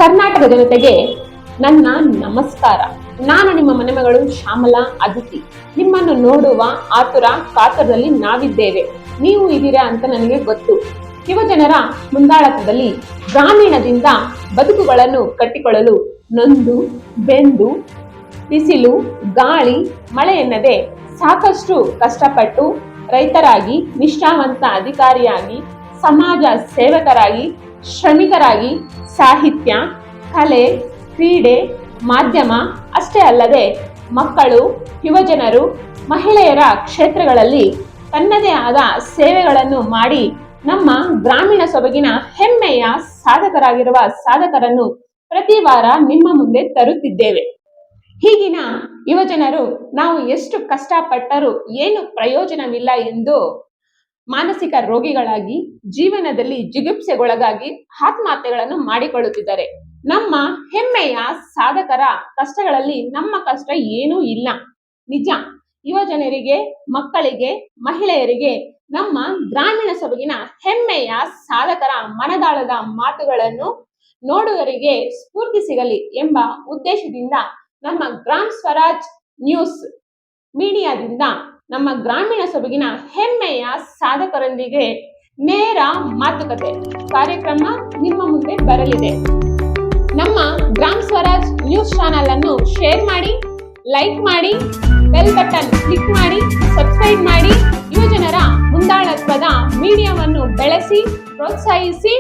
ಕರ್ನಾಟಕ ಜನತೆಗೆ ನನ್ನ ನಮಸ್ಕಾರ. ನಾನು ನಿಮ್ಮ ಮನೆಮಗಳು ಶ್ಯಾಮಲಾ ಅದಿತಿ. ನಿಮ್ಮನ್ನು ನೋಡುವ ಆತುರ ಕಾತರದಲ್ಲಿ ನಾವಿದ್ದೇವೆ. ನೀವು ಇದ್ದೀರಾ ಅಂತ ನನಗೆ ಗೊತ್ತು. ಯುವಜನರ ಮುಂದಾಳತ್ವದಲ್ಲಿ ಗ್ರಾಮೀಣದಿಂದ ಬದುಕುಗಳನ್ನು ಕಟ್ಟಿಕೊಳ್ಳಲು ನೊಂದು ಬೆಂದು ಬಿಸಿಲು ಗಾಳಿ ಮಳೆ ಎನ್ನದೆ ಸಾಕಷ್ಟು ಕಷ್ಟಪಟ್ಟು ರೈತರಾಗಿ, ನಿಷ್ಠಾವಂತ ಅಧಿಕಾರಿಯಾಗಿ, ಸಮಾಜ ಸೇವಕರಾಗಿ, ಶ್ರಮಿಕರಾಗಿ, ಸಾಹಿತ್ಯ, ಕಲೆ, ಕ್ರೀಡೆ, ಮಾಧ್ಯಮ ಅಷ್ಟೇ ಅಲ್ಲದೆ ಮಕ್ಕಳು, ಯುವಜನರು, ಮಹಿಳೆಯರ ಕ್ಷೇತ್ರಗಳಲ್ಲಿ ತನ್ನದೇ ಆದ ಸೇವೆಗಳನ್ನು ಮಾಡಿ ನಮ್ಮ ಗ್ರಾಮೀಣ ಸೊಬಗಿನ ಹೆಮ್ಮೆಯ ಸಾಧಕರಾಗಿರುವ ಸಾಧಕರನ್ನು ಪ್ರತಿ ವಾರ ನಿಮ್ಮ ಮುಂದೆ ತರುತ್ತಿದ್ದೇವೆ. ಈಗಿನ ಯುವಜನರು ನಾವು ಎಷ್ಟು ಕಷ್ಟಪಟ್ಟರೂ ಏನು ಪ್ರಯೋಜನವಿಲ್ಲ ಎಂದು ಮಾನಸಿಕ ರೋಗಿಗಳಾಗಿ, ಜೀವನದಲ್ಲಿ ಜಿಗುಪ್ಸೆಗೊಳಗಾಗಿ ಆತ್ಮಹತ್ಯೆಗಳನ್ನು ಮಾಡಿಕೊಳ್ಳುತ್ತಿದ್ದಾರೆ. ನಮ್ಮ ಹೆಮ್ಮೆಯ ಸಾಧಕರ ಕಷ್ಟಗಳಲ್ಲಿ ನಮ್ಮ ಕಷ್ಟ ಏನೂ ಇಲ್ಲ. ನಿಜ, ಯುವಜನರಿಗೆ, ಮಕ್ಕಳಿಗೆ, ಮಹಿಳೆಯರಿಗೆ ನಮ್ಮ ಗ್ರಾಮೀಣ ಸೊಬಗಿನ ಹೆಮ್ಮೆಯ ಸಾಧಕರ ಮನದಾಳದ ಮಾತುಗಳನ್ನು ನೋಡುವವರಿಗೆ ಸ್ಫೂರ್ತಿ ಸಿಗಲಿ ಎಂಬ ಉದ್ದೇಶದಿಂದ ನಮ್ಮ ಗ್ರಾಮ ಸ್ವರಾಜ್ ನ್ಯೂಸ್ ಮೀಡಿಯಾದಿಂದ ನಮ್ಮ ಗ್ರಾಮೀಣ ಸೊಬಗಿನ ಹೆಮ್ಮೆಯ ಸಾಧಕರೊಂದಿಗೆ ನೇರ ಮಾತುಕತೆ ಕಾರ್ಯಕ್ರಮ ನಿಮ್ಮ ಮುಂದೆ ಬರಲಿದೆ. ನಮ್ಮ ಗ್ರಾಮ ಸ್ವರಾಜ್ ನ್ಯೂಸ್ ಚಾನೆಲ್ ಅನ್ನು ಶೇರ್ ಮಾಡಿ, ಲೈಕ್ ಮಾಡಿ, ಬೆಲ್ ಬಟನ್ ಕ್ಲಿಕ್ ಮಾಡಿ, ಸಬ್ಸ್ಕ್ರೈಬ್ ಮಾಡಿ. ಯುವಜನರ ಮುಂದಾಳತ್ವದ ಮೀಡಿಯಾವನ್ನು ಬೆಳೆಸಿ, ಪ್ರೋತ್ಸಾಹಿಸಿ.